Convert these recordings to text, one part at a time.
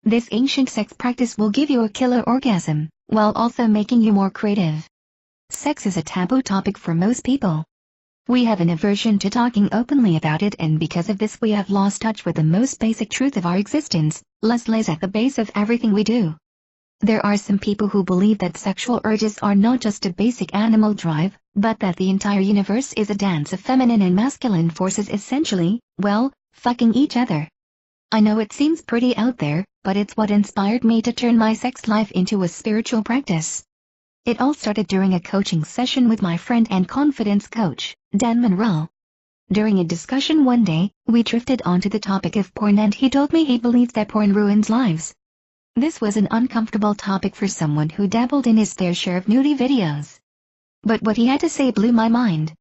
This ancient sex practice will give you a killer orgasm, while also making you more creative. Sex is a taboo topic for most people. We have an aversion to talking openly about it, and because of this we have lost touch with the most basic truth of our existence. Lust lays at the base of everything we do. There are some people who believe that sexual urges are not just a basic animal drive, but that the entire universe is a dance of feminine and masculine forces essentially, well, fucking each other. I know it seems pretty out there, but it's what inspired me to turn my sex life into a spiritual practice. It all started during a coaching session with my friend and confidence coach, Dan Monroe. During a discussion one day, we drifted onto the topic of porn, and he told me he believes that porn ruins lives. This was an uncomfortable topic for someone who dabbled in his fair share of nudie videos. But what he had to say blew my mind.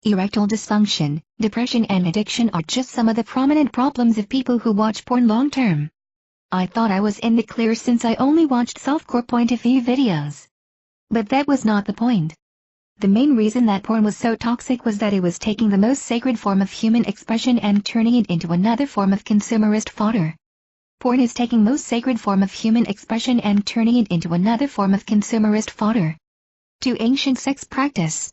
Erectile dysfunction, depression and addiction are just some of the prominent problems of people who watch porn long term. I thought I was in the clear since I only watched softcore point of view videos. But that was not the point. The main reason that porn was so toxic was that it was taking the most sacred form of human expression and turning it into another form of consumerist fodder. Porn is taking most sacred form of human expression and turning it into another form of consumerist fodder. To ancient sex practice.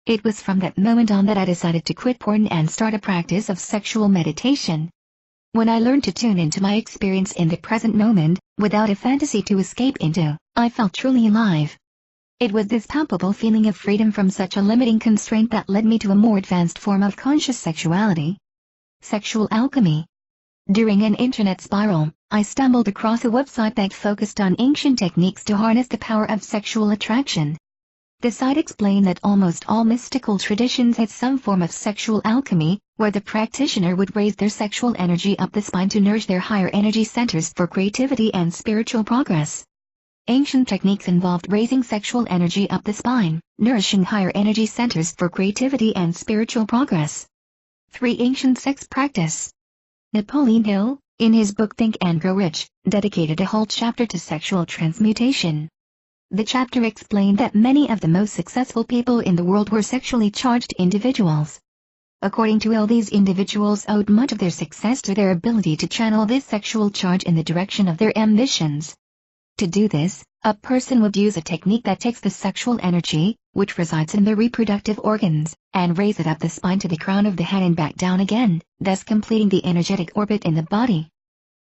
It was from that moment on that I decided to quit porn and start a practice of sexual meditation. When I learned to tune into my experience in the present moment, without a fantasy to escape into, I felt truly alive. It was this palpable feeling of freedom from such a limiting constraint that led me to a more advanced form of conscious sexuality. Sexual alchemy. During an internet spiral, I stumbled across a website that focused on ancient techniques to harness the power of sexual attraction. The site explained that almost all mystical traditions had some form of sexual alchemy, where the practitioner would raise their sexual energy up the spine to nourish their higher energy centers for creativity and spiritual progress. Ancient techniques involved raising sexual energy up the spine, nourishing higher energy centers for creativity and spiritual progress. 3. Ancient sex practice. Napoleon Hill, in his book Think and Grow Rich, dedicated a whole chapter to sexual transmutation. The chapter explained that many of the most successful people in the world were sexually charged individuals. According to Hill, these individuals owed much of their success to their ability to channel this sexual charge in the direction of their ambitions. To do this, a person would use a technique that takes the sexual energy, which resides in the reproductive organs, and raise it up the spine to the crown of the head and back down again, thus completing the energetic orbit in the body.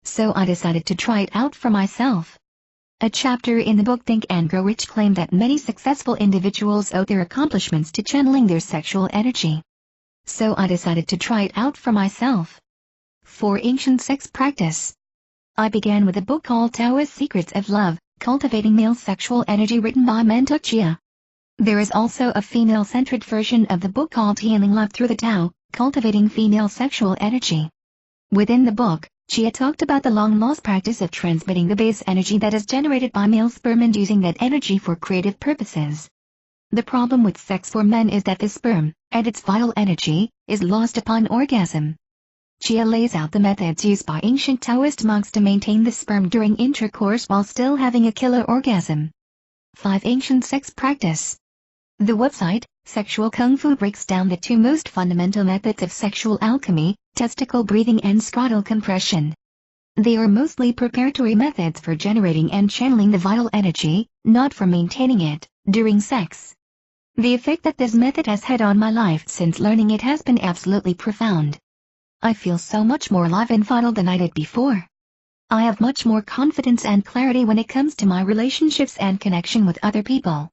So I decided to try it out for myself. A chapter in the book Think and Grow Rich claimed that many successful individuals owe their accomplishments to channeling their sexual energy. So I decided to try it out for myself. 4. Ancient sex practice. I began with a book called Taoist Secrets of Love, Cultivating Male Sexual Energy, written by Mantak Chia. There is also a female-centered version of the book called Healing Love Through the Tao, Cultivating Female Sexual Energy. Within the book, Chia talked about the long-lost practice of transmitting the base energy that is generated by male sperm and using that energy for creative purposes. The problem with sex for men is that the sperm, and its vital energy, is lost upon orgasm. Chia lays out the methods used by ancient Taoist monks to maintain the sperm during intercourse while still having a killer orgasm. 5. Ancient sex practice. The website, Sexual Kung Fu, breaks down the two most fundamental methods of sexual alchemy, testicle breathing and scrotal compression. They are mostly preparatory methods for generating and channeling the vital energy, not for maintaining it, during sex. The effect that this method has had on my life since learning it has been absolutely profound. I feel so much more alive and vital than I did before. I have much more confidence and clarity when it comes to my relationships and connection with other people.